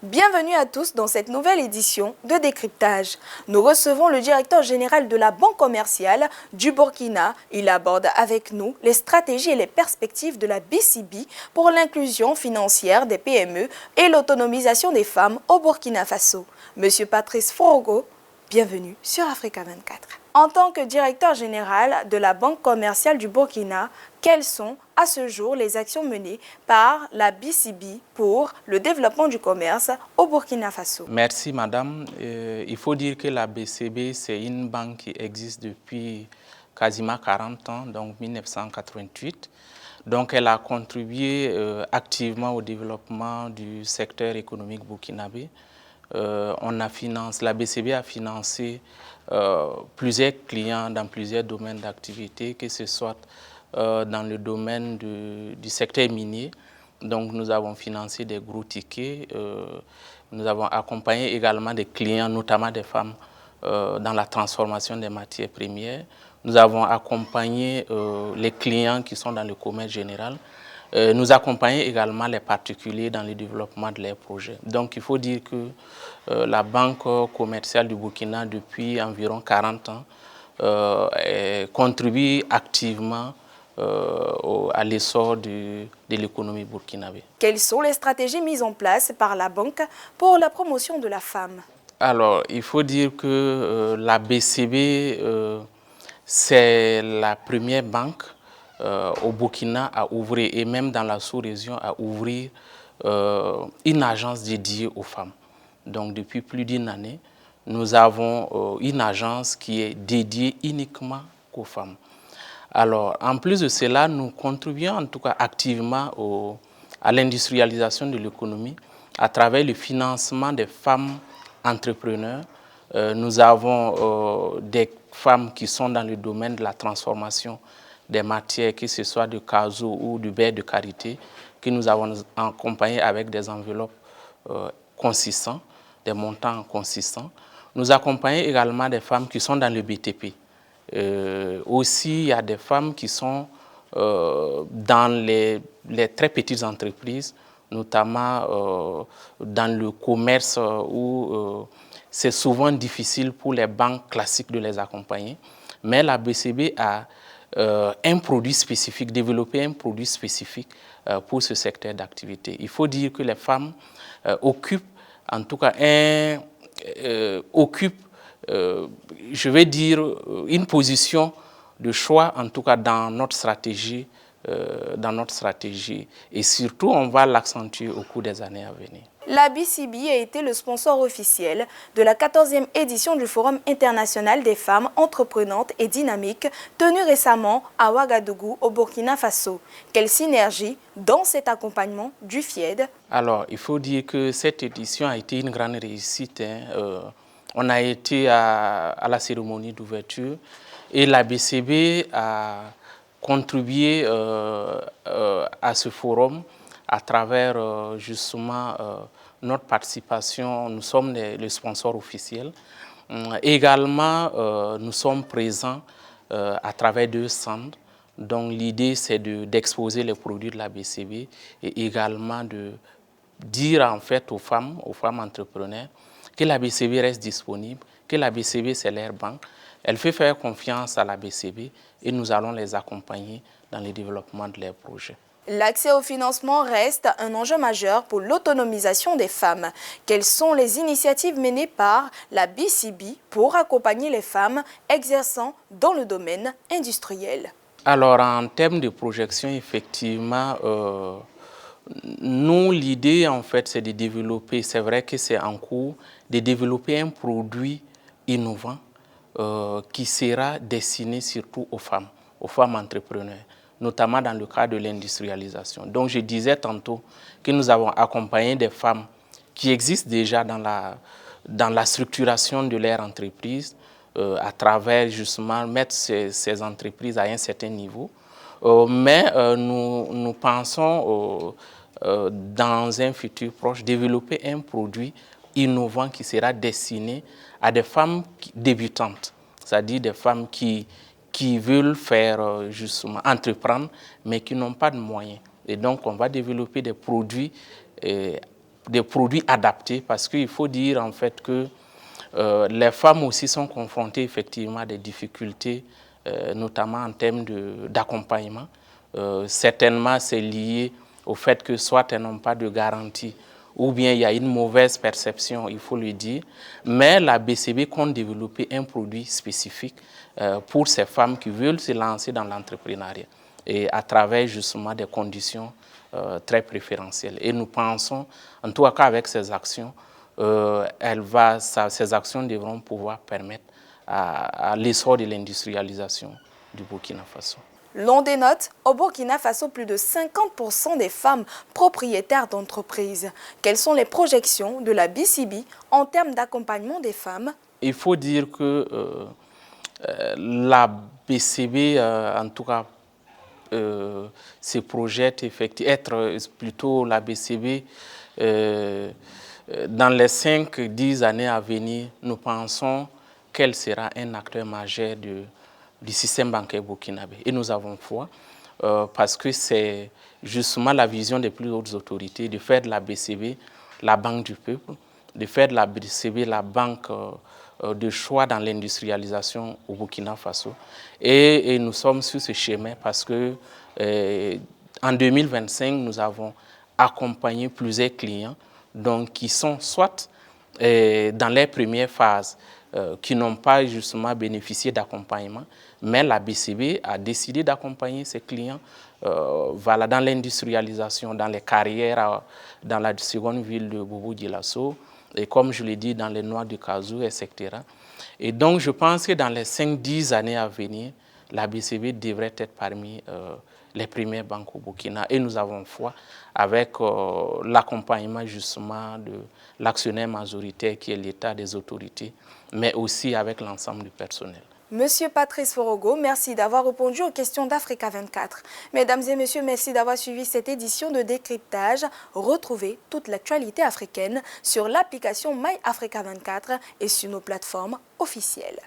Bienvenue à tous dans cette nouvelle édition de Décryptage. Nous recevons le directeur général de la Banque commerciale du Burkina. Il aborde avec nous les stratégies et les perspectives de la BCB pour l'inclusion financière des PME et l'autonomisation des femmes au Burkina Faso. Monsieur Patrice Forogo, bienvenue sur Africa 24. En tant que directeur général de la Banque commerciale du Burkina, quelles sont à ce jour les actions menées par la BCB pour le développement du commerce au Burkina Faso? Merci madame. Il faut dire que la BCB, c'est une banque qui existe depuis quasiment 40 ans, donc 1988. Donc elle a contribué activement au développement du secteur économique burkinabé. La BCB a financé plusieurs clients dans plusieurs domaines d'activité, que ce soit dans le domaine du secteur minier. Donc nous avons financé des gros tickets, nous avons accompagné également des clients, notamment des femmes, dans la transformation des matières premières. Nous avons accompagné les clients qui sont dans le commerce général. Nous accompagnons également les particuliers dans le développement de leurs projets. Donc il faut dire que la Banque commerciale du Burkina, depuis environ 40 ans, contribue activement à l'essor de l'économie burkinabé. Quelles sont les stratégies mises en place par la banque pour la promotion de la femme? Alors, il faut dire que la BCB, c'est la première banque au Burkina à ouvrir, et même dans la sous-région, à ouvrir une agence dédiée aux femmes. Donc, depuis plus d'une année, nous avons une agence qui est dédiée uniquement aux femmes. Alors, en plus de cela, nous contribuons en tout cas activement à l'industrialisation de l'économie à travers le financement des femmes entrepreneurs. Nous avons des femmes qui sont dans le domaine de la transformation des matières, que ce soit du caoutchouc ou du beurre de karité, que nous avons accompagné avec des enveloppes consistantes, des montants consistants. Nous accompagnons également des femmes qui sont dans le BTP. Aussi, il y a des femmes qui sont dans les très petites entreprises, notamment dans le commerce où c'est souvent difficile pour les banques classiques de les accompagner. Mais la BCB a un produit spécifique, développé un produit spécifique pour ce secteur d'activité. Il faut dire que les femmes occupent en tout cas je vais dire, une position de choix, en tout cas dans notre stratégie, et surtout on va l'accentuer au cours des années à venir. La BCB a été le sponsor officiel de la 14e édition du Forum international des femmes entreprenantes et dynamiques tenu récemment à Ouagadougou au Burkina Faso. Quelle synergie dans cet accompagnement du FIED? Alors, il faut dire que cette édition a été une grande réussite. On a été à la cérémonie d'ouverture et la BCB a contribué à ce forum à travers justement notre participation. Nous sommes le sponsor officiel. Également, nous sommes présents à travers 2 centres. Donc l'idée, c'est d'exposer les produits de la BCB et également de dire en fait aux femmes entrepreneurs, que la BCB reste disponible, que la BCB c'est leur banque. Elle fait faire confiance à la BCB et nous allons les accompagner dans le développement de leurs projets. L'accès au financement reste un enjeu majeur pour l'autonomisation des femmes. Quelles sont les initiatives menées par la BCB pour accompagner les femmes exerçant dans le domaine industriel? Alors en termes de projection, effectivement, nous, l'idée, en fait, c'est de développer, c'est vrai que c'est en cours, de développer un produit innovant qui sera destiné surtout aux femmes entrepreneurs, notamment dans le cadre de l'industrialisation. Donc, je disais tantôt que nous avons accompagné des femmes qui existent déjà dans la structuration de leur entreprise, à travers justement mettre ces entreprises à un certain niveau. Mais nous pensons dans un futur proche développer un produit innovant qui sera destiné à des femmes débutantes, c'est-à-dire des femmes qui veulent faire justement entreprendre mais qui n'ont pas de moyens. Et donc on va développer des produits des produits adaptés, parce qu'il faut dire en fait que les femmes aussi sont confrontées effectivement à des difficultés, notamment en termes d'accompagnement. Certainement, c'est lié au fait que soit elles n'ont pas de garantie, ou bien il y a une mauvaise perception, il faut le dire. Mais la BCB compte développer un produit spécifique pour ces femmes qui veulent se lancer dans l'entrepreneuriat, et à travers justement des conditions très préférentielles. Et nous pensons, en tout cas qu'avec ces actions, ces actions devront pouvoir permettre à l'essor de l'industrialisation du Burkina Faso. L'on dénote, au Burkina Faso, plus de 50% des femmes propriétaires d'entreprises. Quelles sont les projections de la BCB en termes d'accompagnement des femmes? Il faut dire que la BCB, en tout cas, se projette effectivement être plutôt la BCB dans les 5-10 années à venir. Nous pensons qu'elle sera un acteur majeur du système bancaire burkinabé. Et nous avons foi parce que c'est justement la vision des plus hautes autorités de faire de la BCB la banque du peuple, de faire de la BCB la banque de choix dans l'industrialisation au Burkina Faso. Et nous sommes sur ce chemin parce que en 2025, nous avons accompagné plusieurs clients donc, qui sont soit dans les premières phases, qui n'ont pas justement bénéficié d'accompagnement, mais la BCB a décidé d'accompagner ses clients voilà, dans l'industrialisation, dans les carrières, dans la seconde ville de Bobo-Dioulasso, et comme je l'ai dit, dans les noix du Kazou, etc. Et donc, je pense que dans les 5-10 années à venir, la BCB devrait être parmi les premières banques au Burkina. Et nous avons foi avec l'accompagnement justement de l'actionnaire majoritaire qui est l'État, des autorités, mais aussi avec l'ensemble du personnel. Monsieur Patrice Forogo, merci d'avoir répondu aux questions d'Africa 24. Mesdames et messieurs, merci d'avoir suivi cette édition de décryptage. Retrouvez toute l'actualité africaine sur l'application My Africa 24 et sur nos plateformes officielles.